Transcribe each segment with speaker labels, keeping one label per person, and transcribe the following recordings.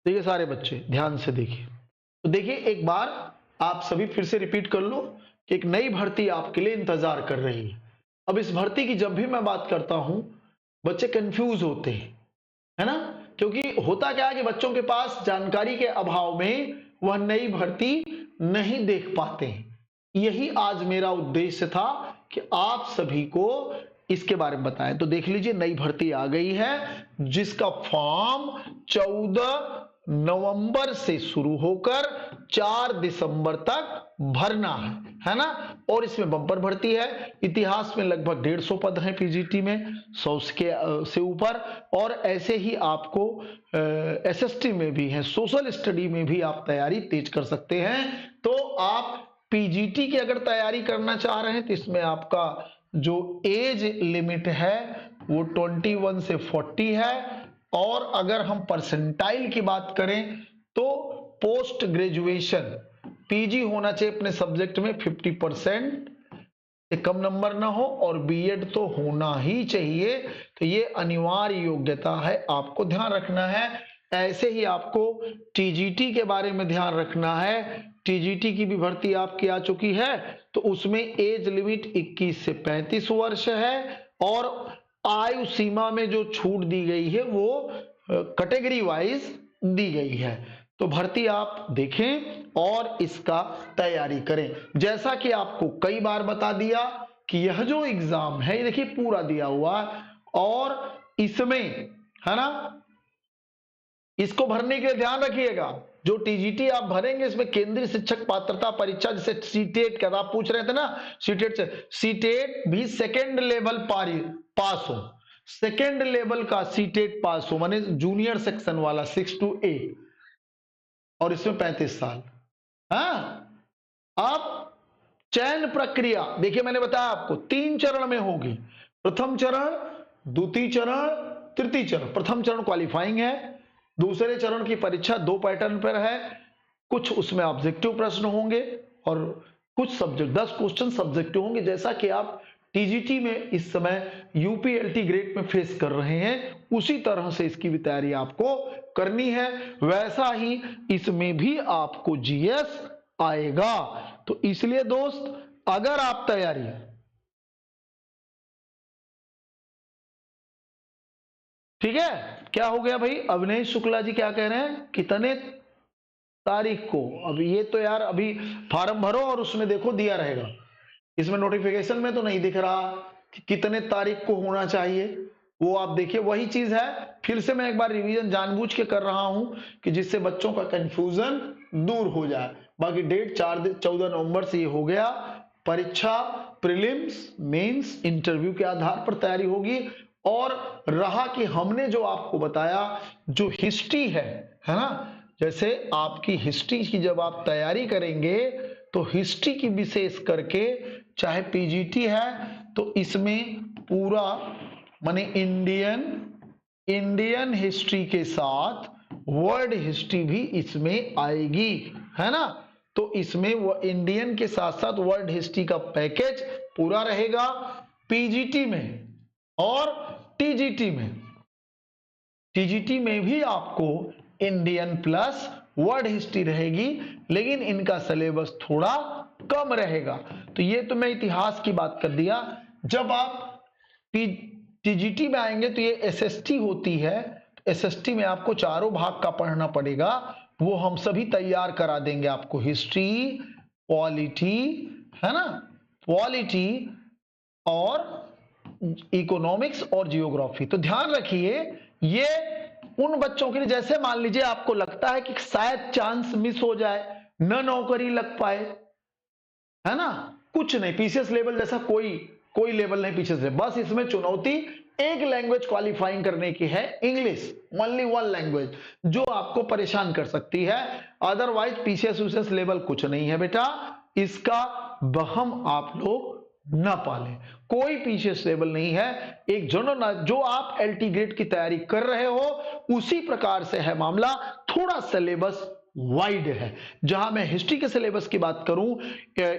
Speaker 1: देखिए सारे बच्चे ध्यान से देखिए, तो देखिए एक बार आप सभी फिर से रिपीट कर लो कि एक नई भर्ती आपके लिए इंतजार कर रही है। अब इस भर्ती की जब भी मैं बात करता हूं, बच्चे कंफ्यूज होते हैं, है ना, क्योंकि होता क्या है कि बच्चों के पास जानकारी के अभाव में वह नई भर्ती नहीं देख पाते हैं। यही आज मेरा उद्देश्य था कि आप सभी को इसके बारे में बताएं। तो देख लीजिए नई भर्ती आ गई है जिसका फॉर्म 14 नवंबर से शुरू होकर 4 दिसंबर तक भरना है ना। और इसमें बम्पर भर्ती है। इतिहास में लगभग 150 पद हैं पीजीटी में, 100 से ऊपर। और ऐसे ही आपको एसएसटी में भी है, सोशल स्टडी में भी आप तैयारी तेज कर सकते हैं। तो आप पीजीटी की अगर तैयारी करना चाह रहे हैं तो इसमें आपका जो एज लिमिट है वो 21 से 40 है। और अगर हम परसेंटाइल की बात करें तो पोस्ट ग्रेजुएशन पीजी होना चाहिए अपने सब्जेक्ट में 50% से कम नंबर ना हो, और बीएड तो होना ही चाहिए। तो ये अनिवार्य योग्यता है, आपको ध्यान रखना है। ऐसे ही आपको टीजीटी के बारे में ध्यान रखना है। टीजीटी की भी भर्ती आपकी आ चुकी है, तो उसमें एज लिमिट 21 से 35 वर्ष है। और आयु सीमा में जो छूट दी गई है वो कैटेगरी वाइज दी गई है। तो भर्ती आप देखें और इसका तैयारी करें। जैसा कि आपको कई बार बता दिया कि यह जो एग्जाम है, ये देखिए पूरा दिया हुआ है, और इसमें, है ना, इसको भरने के लिए ध्यान रखिएगा, जो टीजीटी आप भरेंगे इसमें केंद्रीय शिक्षक पात्रता परीक्षा, जैसे सीटेट का आप पूछ रहे थे ना, सीटेट से सीटेट भी सेकेंड लेवल पास हो, सेकेंड लेवल का सीटेट पास हो, माने जूनियर सेक्शन वाला 6 to 8, और इसमें 35 साल। हाँ, अब चयन प्रक्रिया देखिए, मैंने बताया आपको 3 चरण में होगी। प्रथम चरण, द्वितीय चरण, तृतीय चरण। प्रथम चरण क्वालिफाइंग है। दूसरे चरण की परीक्षा 2 पैटर्न पर है। कुछ उसमें ऑब्जेक्टिव प्रश्न होंगे और कुछ सब्जेक्ट 10 क्वेश्चन सब्जेक्टिव होंगे, जैसा कि आप टीजीटी में इस समय यूपीएलटी ग्रेड में फेस कर रहे हैं, उसी तरह से इसकी भी तैयारी आपको करनी है। वैसा ही इसमें भी आपको जीएस आएगा। तो इसलिए दोस्त, अगर आप तैयारी, ठीक है, क्या हो गया भाई, अविनेश शुक्ला जी क्या कह रहे हैं, कितने तारीख को? अब ये तो यार अभी फॉर्म भरो और उसमें देखो दिया रहेगा, इसमें नोटिफिकेशन में तो नहीं दिख रहा कि कितने तारीख को होना चाहिए, वो आप देखिए। वही चीज है, फिर से मैं एक बार रिवीजन जानबूझ के कर रहा हूं कि जिससे बच्चों का कंफ्यूजन दूर हो जाए। बाकी डेट 14 नवंबर से ये हो गया। परीक्षा प्रीलिम्स, मेंस, इंटरव्यू के आधार पर तैयारी होगी। और रहा कि हमने जो आपको बताया, जो हिस्ट्री है ना, जैसे आपकी हिस्ट्री की जब आप तैयारी करेंगे तो हिस्ट्री की विशेष करके, चाहे पीजीटी है तो इसमें पूरा माने इंडियन हिस्ट्री के साथ वर्ल्ड हिस्ट्री भी इसमें आएगी, है ना। तो इसमें वो इंडियन के साथ साथ वर्ल्ड हिस्ट्री का पैकेज पूरा रहेगा पीजीटी में। और टीजीटी में भी आपको इंडियन प्लस वर्ल्ड हिस्ट्री रहेगी, लेकिन इनका सिलेबस थोड़ा कम रहेगा। तो ये तो मैं इतिहास की बात कर दिया। जब आप टीजीटी में आएंगे तो ये एसएसटी होती है। एसएसटी में आपको चारों भाग का पढ़ना पड़ेगा, वो हम सभी तैयार करा देंगे आपको। हिस्ट्री, पॉलिटी, है ना, पॉलिटी और इकोनॉमिक्स और जियोग्राफी। तो ध्यान रखिए, ये उन बच्चों के लिए, जैसे मान लीजिए आपको लगता है कि शायद चांस मिस हो जाए, न नौकरी लग पाए, है ना, कुछ नहीं, पीसीएस लेवल जैसा कोई लेवल नहीं पीछे से। बस इसमें चुनौती एक लैंग्वेज क्वालिफाइंग करने की है, इंग्लिश, ओनली 1 लैंग्वेज, जो आपको परेशान कर सकती है। अदरवाइज पीसीएस लेवल कुछ नहीं है बेटा, इसका वहम आप लोग ना पालें। कोई पीसीएस लेवल नहीं है, एक जनरल, जो आप एलटी ग्रेड की तैयारी कर रहे हो उसी प्रकार से है मामला। थोड़ा सिलेबस वाइड है। जहां मैं हिस्ट्री के सिलेबस की बात करूं,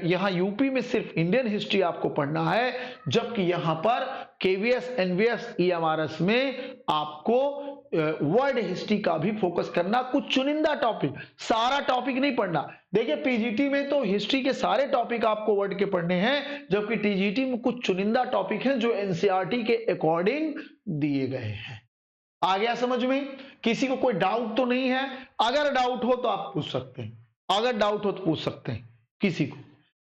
Speaker 1: यहां यूपी में सिर्फ इंडियन हिस्ट्री आपको पढ़ना है, जबकि यहां पर केवीएस, एनवीएस, ईएमआरएस में आपको वर्ल्ड हिस्ट्री का भी फोकस करना, कुछ चुनिंदा टॉपिक, सारा टॉपिक नहीं पढ़ना। देखिए पीजीटी में तो हिस्ट्री के सारे टॉपिक आपको वर्ल्ड के पढ़ने हैं, जबकि टीजीटी में कुछ चुनिंदा टॉपिक हैं जो एनसीईआरटी के अकॉर्डिंग दिए गए हैं। आ गया समझ में? किसी को कोई डाउट तो नहीं है? अगर डाउट हो तो आप पूछ सकते हैं, अगर डाउट हो तो पूछ सकते हैं किसी को।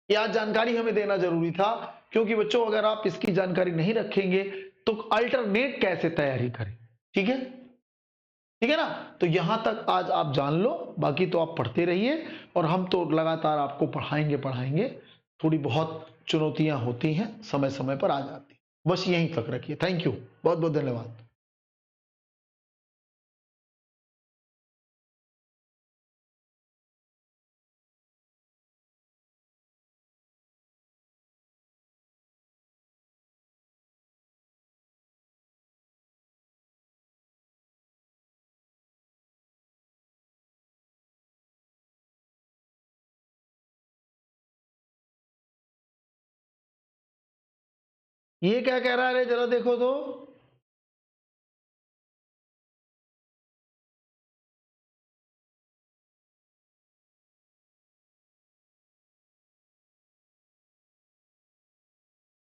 Speaker 1: यह जानकारी हमें देना जरूरी था, क्योंकि बच्चों अगर आप इसकी जानकारी नहीं रखेंगे तो अल्टरनेट कैसे तैयारी करें। ठीक है, ठीक है ना? तो यहां तक आज आप जान लो, बाकी तो आप पढ़ते रहिए और हम तो लगातार आपको पढ़ाएंगे पढ़ाएंगे। थोड़ी बहुत चुनौतियां होती हैं, समय समय पर आ जाती, बस यहीं तक रखिए। थैंक यू, बहुत बहुत धन्यवाद। ये क्या कह रहा है रे, जरा देखो तो।